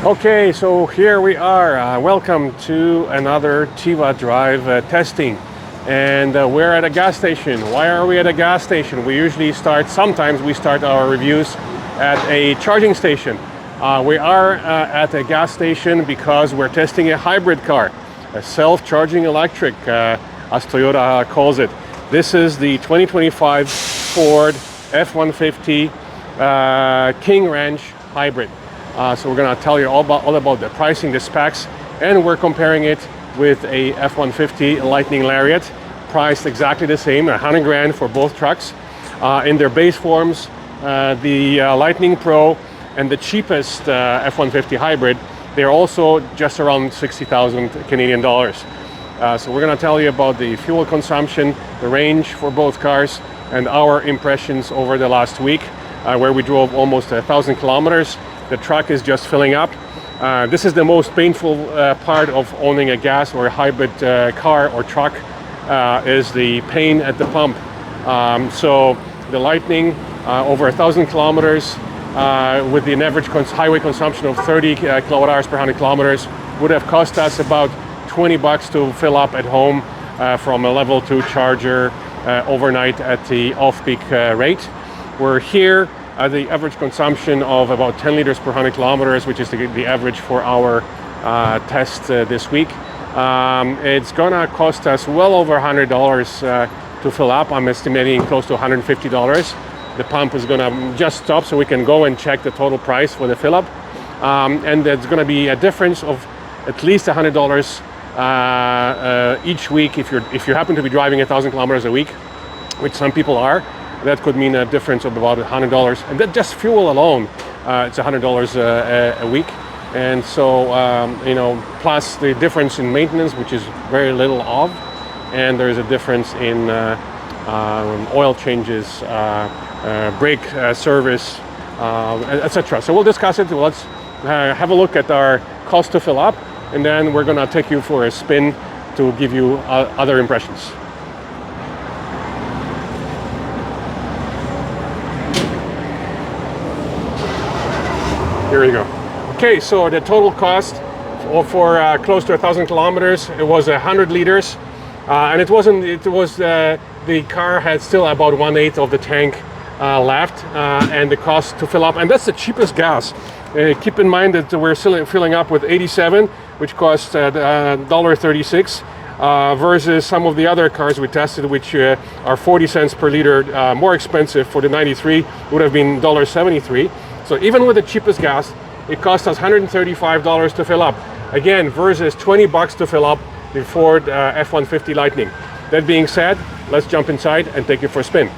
Okay, so here we are. Welcome to another Tiva Drive testing. And we're at a gas station. Why are we at a gas station? Sometimes we start our reviews at a charging station. We are at a gas station because we're testing a hybrid car, a self-charging electric, as Toyota calls it. This is the 2025 Ford F150 King Ranch Hybrid. So we're going to tell you all about the pricing, the specs, and we're comparing it with a F150 Lightning Lariat, priced exactly the same, $100,000 for both trucks. In their base forms, the Lightning Pro and the cheapest F150 Hybrid, they're also just around 60,000 Canadian dollars. So we're going to tell you about the fuel consumption, the range for both cars, and our impressions over the last week, where we drove almost 1,000 kilometers. The truck is just filling up. This is the most painful part of owning a gas or a hybrid car or truck, is the pain at the pump. So the Lightning, over 1,000 kilometers, with an average highway consumption of 30 kilowatt hours per 100 kilometers, would have cost us about $20 to fill up at home from a level 2 charger overnight at the off-peak rate. We're here at the average consumption of about 10 liters per 100 kilometers, which is the average for our test this week. It's gonna cost us well over $100 to fill up. I'm estimating close to $150. The pump is gonna just stop so we can go and check the total price for the fill up. And there's gonna be a difference of at least $100 each week if you happen to be driving 1,000 kilometers a week, which some people are. That could mean a difference of about $100, and that just fuel alone, it's $100 a week. And so, plus the difference in maintenance, which is very little of, and there is a difference in oil changes, brake service, etc. So we'll discuss it. Let's have a look at our cost to fill up, and then we're gonna take you for a spin to give you other impressions. Here we go. Okay, so the total cost for close to 1,000 kilometers, it was 100 liters, and the car had still about 1/8 of the tank left, and the cost to fill up, and that's the cheapest gas. Keep in mind that we're still filling up with 87, which costs $1.36, versus some of the other cars we tested, which are 40 cents per liter more expensive. For the 93 would have been $1.73. So even with the cheapest gas, it cost us $135 to fill up. Again, versus $20 to fill up the Ford F-150 Lightning. That being said, let's jump inside and take you for a spin.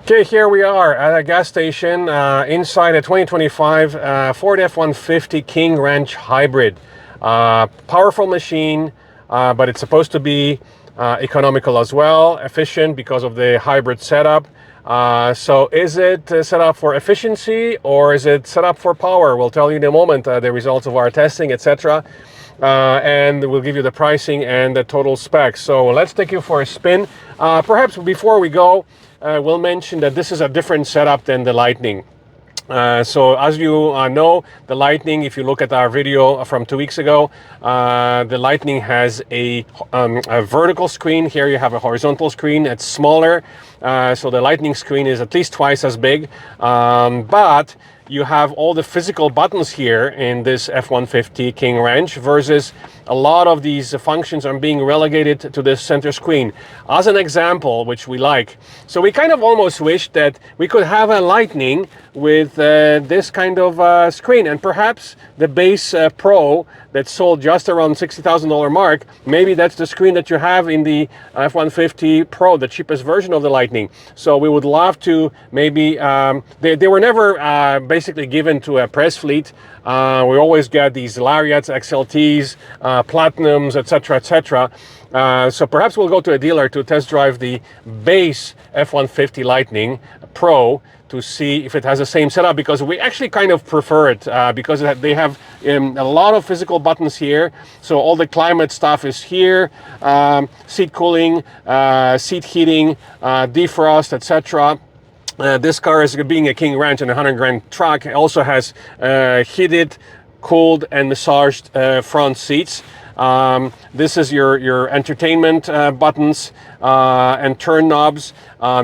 Okay, here we are at a gas station inside a 2025 Ford F-150 King Ranch Hybrid. Powerful machine, but it's supposed to be economical as well, efficient because of the hybrid setup. So is it set up for efficiency or is it set up for power? We'll tell you in a moment the results of our testing, etc. And we'll give you the pricing and the total specs. So let's take you for a spin. Perhaps before we go, we'll mention that this is a different setup than the Lightning. So as you know, the Lightning, if you look at our video from 2 weeks ago, the Lightning has a vertical screen. Here you have a horizontal screen. It's smaller, so the Lightning screen is at least twice as big, but you have all the physical buttons here in this F-150 King Ranch, versus a lot of these functions are being relegated to the center screen. As an example, which we like, so we kind of almost wish that we could have a Lightning with this kind of screen, and perhaps the base Pro that sold just around $60,000 mark, maybe that's the screen that you have in the F-150 Pro, the cheapest version of the Lightning. So we would love to maybe, they were never basically given to a press fleet. We always get these Lariats, XLTs, Platinums, etc., etc. So perhaps we'll go to a dealer to test drive the base F-150 Lightning Pro to see if it has the same setup, because we actually kind of prefer it because they have a lot of physical buttons here. So all the climate stuff is here, seat cooling, seat heating, defrost, etc. This car is being a King Ranch and a 100 grand truck. It also has heated, cooled and massaged front seats. This is your entertainment buttons and turn knobs.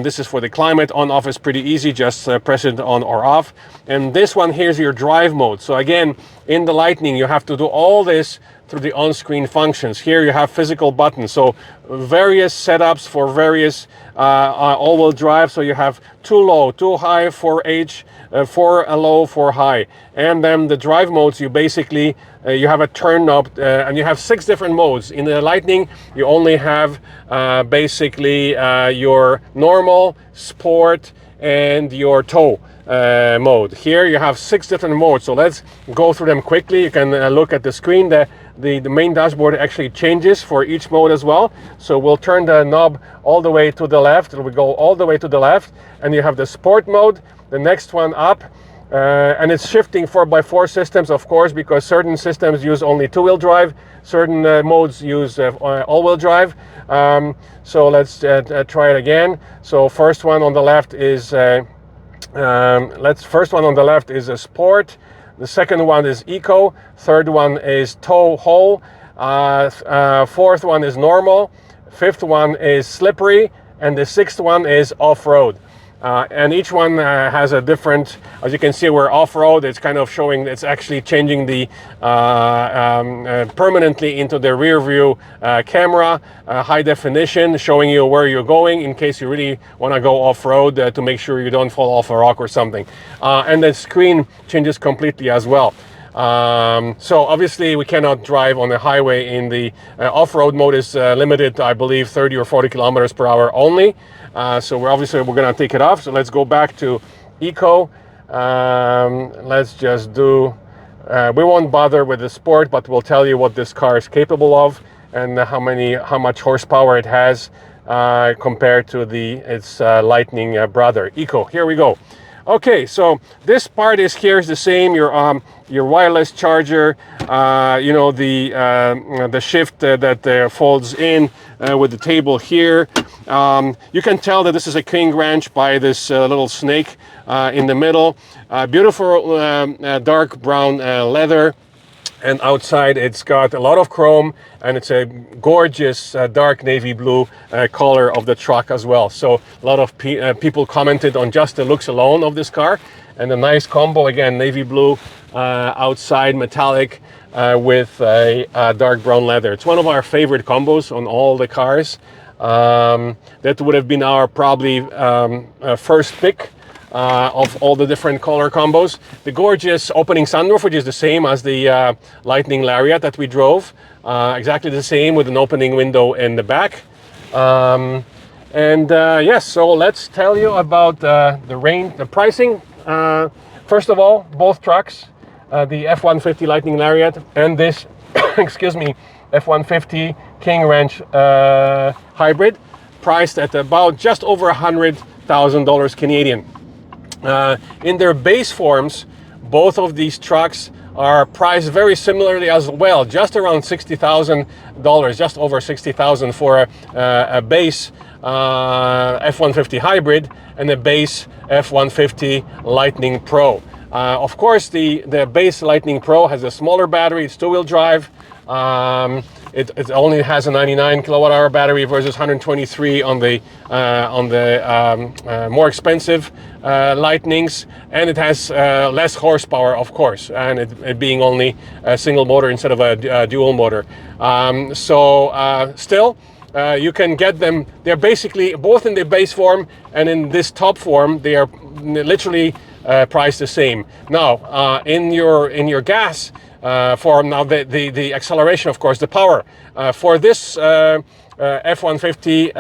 This is for the climate. On off is pretty easy, just press it on or off. And this one here is your drive mode. So again, in the Lightning you have to do all this through the on-screen functions. Here you have physical buttons, so various setups for various all-wheel drive. So you have 2 low, 2 high, 4H, 4 low, 4 high. And then the drive modes, you basically you have a turn knob and you have 6 different modes. In the Lightning you only have basically your normal, sport and your tow mode. Here you have 6 different modes, so let's go through them quickly. You can look at the screen. The main dashboard actually changes for each mode as well. So we'll turn the knob all the way to the left. It will go all the way to the left, and you have the sport mode, the next one up, and it's shifting 4x4 systems, of course, because certain systems use only 2-wheel drive, certain modes use all-wheel drive. So let's try it again. So first one on the left is first one on the left is a sport. The second one is eco. Third one is tow haul. Fourth one is normal. Fifth one is slippery, and the 6th one is off-road. And each one has a different, as you can see, we're off-road. It's kind of showing, it's actually changing the permanently into the rear view camera, high definition, showing you where you're going in case you really want to go off-road to make sure you don't fall off a rock or something. And the screen changes completely as well. So obviously we cannot drive on the highway. In the off-road mode is limited, I believe, 30 or 40 kilometers per hour only. So we're gonna take it off. So let's go back to eco. Let's just do, we won't bother with the sport, but we'll tell you what this car is capable of and how much horsepower it has compared to its Lightning brother, eco. Here we go. Okay, so this part is the same. Your wireless charger, you know, the shift that folds in with the table here. You can tell that this is a King Ranch by this little snake in the middle. Beautiful dark brown leather. And outside it's got a lot of chrome, and it's a gorgeous dark navy blue color of the truck as well. So a lot of people commented on just the looks alone of this car, and a nice combo, again, navy blue outside, metallic with a dark brown leather. It's one of our favorite combos on all the cars. That would have been our probably first pick of all the different color combos. The gorgeous opening sunroof, which is the same as the Lightning Lariat that we drove, exactly the same, with an opening window in the back. Yes, so let's tell you about the pricing. First of all, both trucks, the F150 Lightning Lariat and this excuse me, F150 King Ranch hybrid, priced at about just over $100,000 Canadian. In their base forms, both of these trucks are priced very similarly as well, just around $60,000, just over $60,000 for a base F150 hybrid and a base F150 Lightning Pro. Of course, the base Lightning Pro has a smaller battery. It's 2-wheel drive. It only has a 99 kilowatt-hour battery versus 123 on the more expensive Lightnings, and it has less horsepower, of course, and it being only a single motor instead of a dual motor. Still, you can get them. They're basically both in the base form and in this top form. They are literally priced the same. Now, in your gas form, now the acceleration, of course, the power for this F150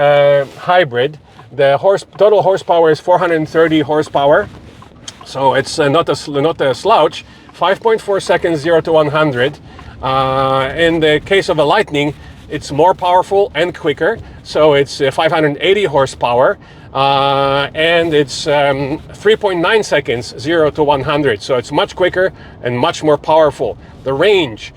hybrid, the total horsepower is 430 horsepower, so it's not a slouch. 5.4 seconds 0 to 100. In the case of a Lightning, it's more powerful and quicker, so it's 580 horsepower, and it's 3.9 seconds 0 to 100, so it's much quicker and much more powerful. The range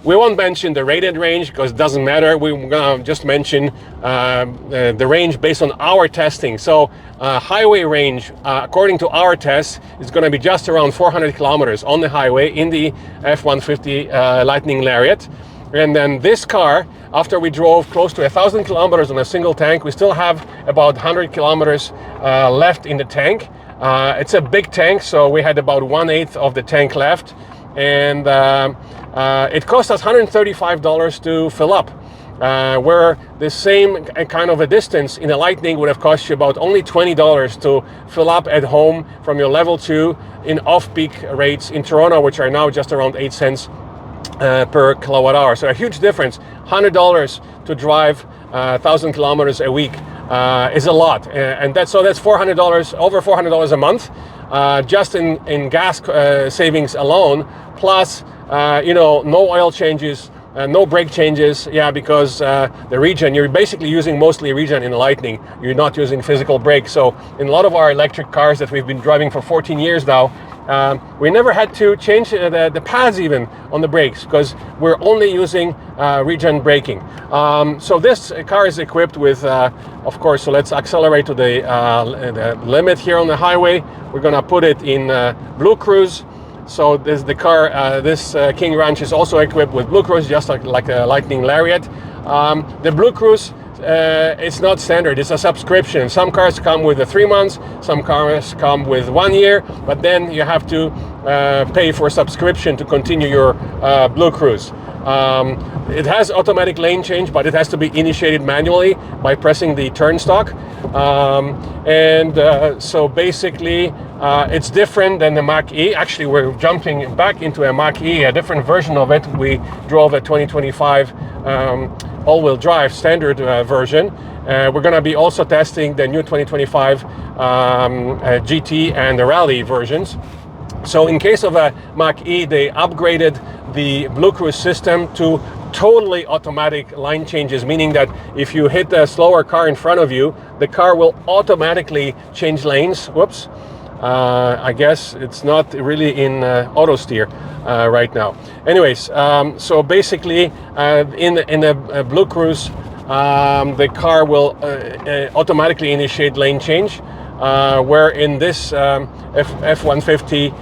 We won't mention the rated range because it doesn't matter. We're gonna just mention the range based on our testing. So highway range, according to our tests, is gonna be just around 400 kilometers on the highway in the F150 Lightning Lariat. And then this car, after we drove close to 1,000 kilometers on a single tank, we still have about 100 kilometers left in the tank. It's a big tank, so we had about 1/8 of the tank left. And it cost us $135 to fill up, where the same kind of a distance in a Lightning would have cost you about only $20 to fill up at home from your level 2 in off-peak rates in Toronto, which are now just around 8 cents per kilowatt hour. So a huge difference. $100 to drive 1,000 kilometers a week is a lot, and that's $400, over $400 a month, just in gas savings alone. Plus, you know, no oil changes, no brake changes. Yeah, because the regen, you're basically using mostly regen in the Lightning. You're not using physical brakes. So in a lot of our electric cars that we've been driving for 14 years now, we never had to change the pads even on the brakes because we're only using regen braking. So this car is equipped with, of course, so let's accelerate to the limit here on the highway. We're gonna put it in Blue Cruise. So this the car, this King Ranch is also equipped with Blue Cruise, just like a Lightning Lariat. The Blue Cruise, it's not standard, it's a subscription. Some cars come with 3 months, some cars come with 1 year, but then you have to pay for a subscription to continue your Blue Cruise. It has automatic lane change, but it has to be initiated manually by pressing the turn stalk. So basically it's different than the Mach-E. Actually, we're jumping back into a Mach-E, a different version of it. We drove a 2025 all-wheel drive standard version. We're going to be also testing the new 2025 GT and the Rally versions. So in case of a Mach-E, they upgraded the Blue Cruise system to totally automatic line changes, meaning that if you hit a slower car in front of you, the car will automatically change lanes. Whoops. I guess it's not really in auto steer right now. Anyways, so basically in the Blue Cruise, the car will automatically initiate lane change, where in this F150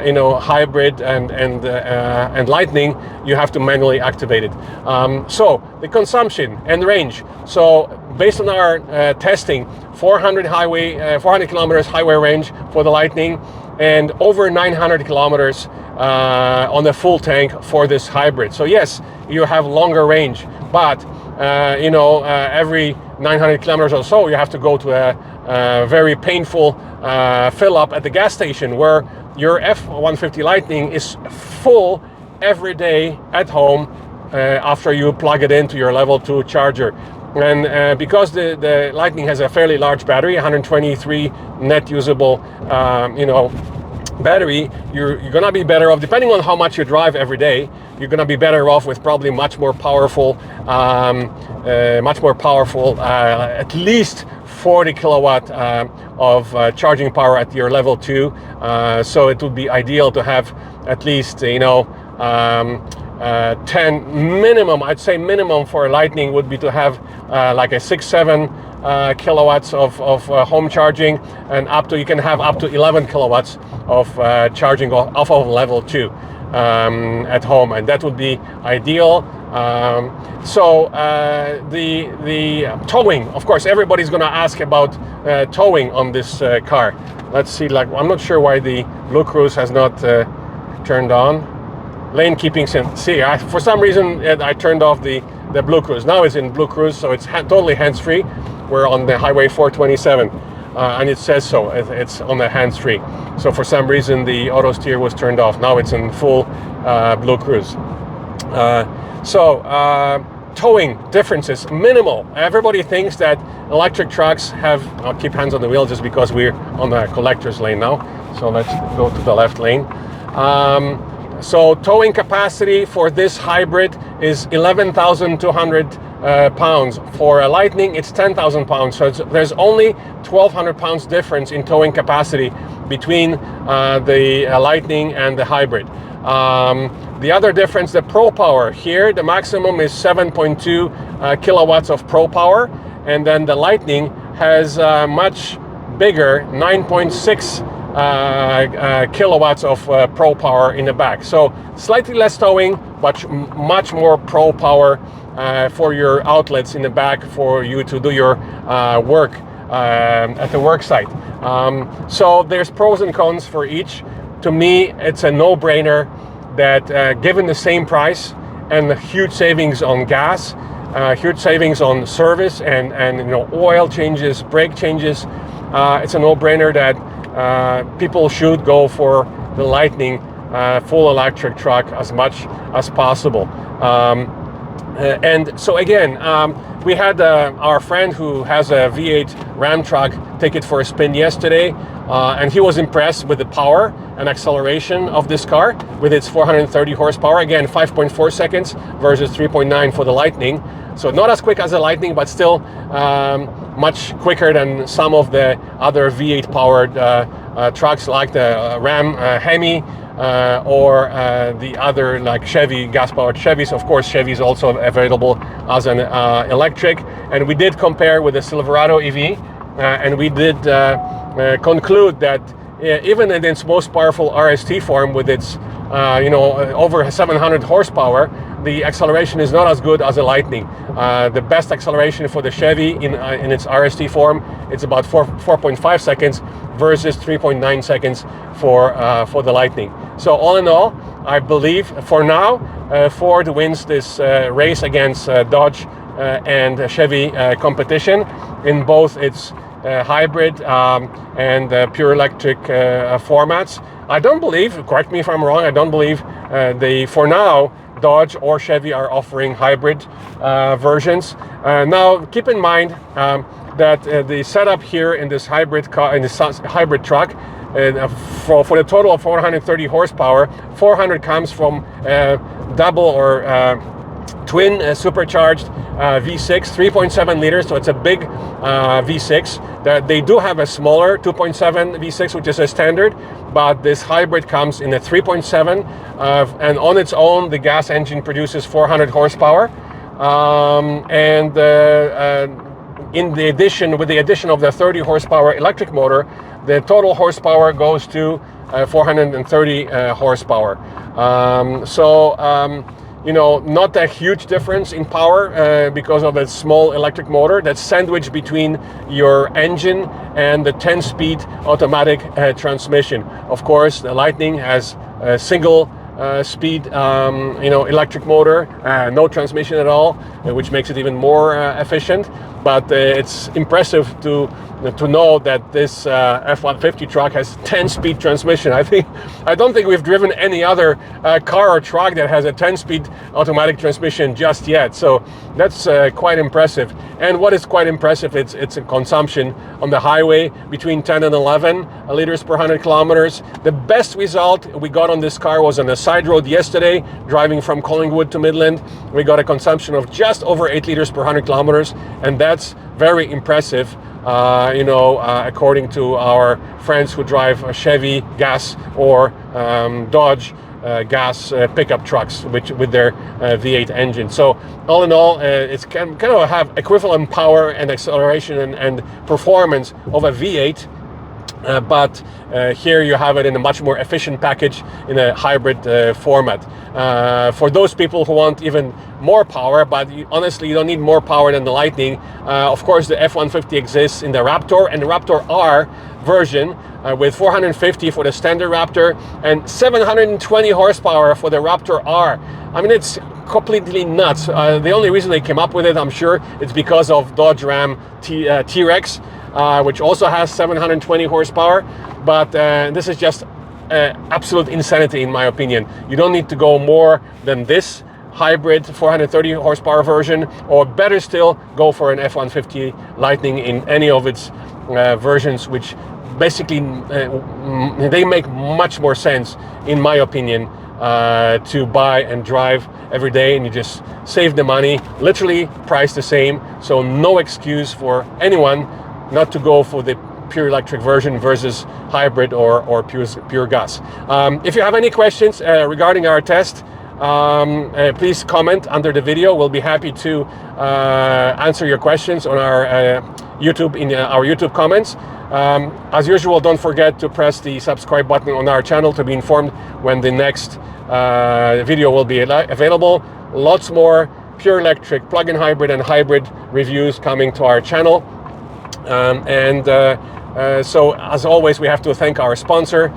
you know, hybrid and Lightning, you have to manually activate it. So the consumption and range. So based on our testing, 400 kilometers highway range for the Lightning, and over 900 kilometers on the full tank for this hybrid. So yes, you have longer range, but you know, every 900 kilometers or so, you have to go to a very painful fill up at the gas station, where your F150 Lightning is full every day at home after you plug it into your level 2 charger. And because the Lightning has a fairly large battery, 123 net usable you know, battery, you're gonna be better off, depending on how much you drive every day, you're gonna be better off with probably much more powerful at least 40 kilowatt of charging power at your level 2. So it would be ideal to have at least, you know, 10 minimum. I'd say minimum for a Lightning would be to have like a 6-7 kilowatts of home charging, and you can have up to 11 kilowatts of charging off of level 2 at home, and that would be ideal. So the towing, of course, everybody's going to ask about towing on this car. Let's see, like, I'm not sure why the Blue Cruise has not turned on. Lane keeping, see, for some reason I turned off the Blue Cruise. Now it's in Blue Cruise, so it's totally hands-free. We're on the Highway 427, and it says so. It's on the hands-free. So for some reason the auto steer was turned off. Now it's in full Blue Cruise. Towing differences, minimal. Everybody thinks that electric trucks have, I'll keep hands on the wheel just because we're on the collector's lane now. So let's go to the left lane. So towing capacity for this hybrid is 11,200 pounds. For a Lightning, it's 10,000 pounds. So there's only 1,200 pounds difference in towing capacity between the Lightning and the hybrid. The other difference, the Pro Power. Here, the maximum is 7.2 kilowatts of Pro Power, and then the Lightning has much bigger 9.6 kilowatts of Pro Power in the back. So slightly less towing, but much more Pro Power for your outlets in the back for you to do your work at the work site. So there's pros and cons for each. To me, it's a no-brainer that given the same price and the huge savings on gas, huge savings on service and oil changes, brake changes, it's a no-brainer that people should go for the Lightning full electric truck as much as possible. And so again, we had our friend who has a V8 Ram truck take it for a spin yesterday, and he was impressed with the power and acceleration of this car with its 430 horsepower. Again, 5.4 seconds versus 3.9 for the Lightning. So not as quick as the Lightning, but still much quicker than some of the other V8 powered trucks like the Ram Hemi or the other like Chevy, gas powered Chevys. Of course, Chevy is also available as an electric. And we did compare with the Silverado EV, and we did conclude that even in its most powerful RST form with its over 700 horsepower, the acceleration is not as good as a Lightning. The best acceleration for the Chevy in its RST form, it's about 4.5 seconds versus 3.9 seconds for the Lightning. So all in all, I believe for now, Ford wins this race against Dodge and Chevy competition in both its hybrid and pure electric formats. I don't believe, correct me if I'm wrong, I don't believe for now, Dodge or Chevy are offering hybrid versions. Now, keep in mind that the setup here in this hybrid car, in this hybrid truck, for the total of 430 horsepower, 400 comes from double or twin supercharged V6, 3.7 liters, so it's a big V6. They do have a smaller 2.7 V6, which is a standard, but this hybrid comes in a 3.7, and on its own, the gas engine produces 400 horsepower. In the addition, with the addition of the 30 horsepower electric motor, the total horsepower goes to 430 horsepower. Not a huge difference in power because of a small electric motor that's sandwiched between your engine and the 10-speed automatic transmission. Of course, the Lightning has a single speed electric motor, no transmission at all, which makes it even more efficient. But it's impressive to know that this F150 truck has 10-speed transmission. I don't think we've driven any other car or truck that has a 10-speed automatic transmission just yet. So that's quite impressive. And what is quite impressive, it's a consumption on the highway between 10 and 11 liters per 100 kilometers. The best result we got on this car was on the side road yesterday, driving from Collingwood to Midland. We got a consumption of just over 8 liters per 100 kilometers, and that's very impressive. According to our friends who drive Chevy gas or Dodge gas pickup trucks with their V8 engine. So all in all, it's kind of have equivalent power and acceleration and performance of a V8. But here you have it in a much more efficient package in a hybrid format. For those people who want even more power, but honestly you don't need more power than the Lightning, of course the F150 exists in the Raptor and the Raptor R version with 450 for the standard Raptor and 720 horsepower for the Raptor R. I mean, it's completely nuts. The only reason they came up with it, I'm sure, it's because of Dodge Ram T-Rex, which also has 720 horsepower, but this is just absolute insanity in my opinion. You don't need to go more than this hybrid 430 horsepower version, or better still, go for an F150 Lightning in any of its versions, which basically they make much more sense in my opinion to buy and drive every day, and you just save the money, literally price the same. So no excuse for anyone not to go for the pure electric version versus hybrid or pure gas. If you have any questions regarding our test, please comment under the video. We'll be happy to answer your questions on our YouTube comments. As usual, don't forget to press the subscribe button on our channel to be informed when the next video will be available. Lots more pure electric, plug-in hybrid and hybrid reviews coming to our channel. So as always, we have to thank our sponsor,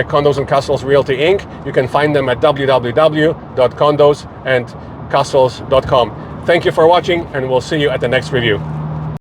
Condos and Castles Realty Inc. You can find them at www.condosandcastles.com. Thank you for watching, and we'll see you at the next review.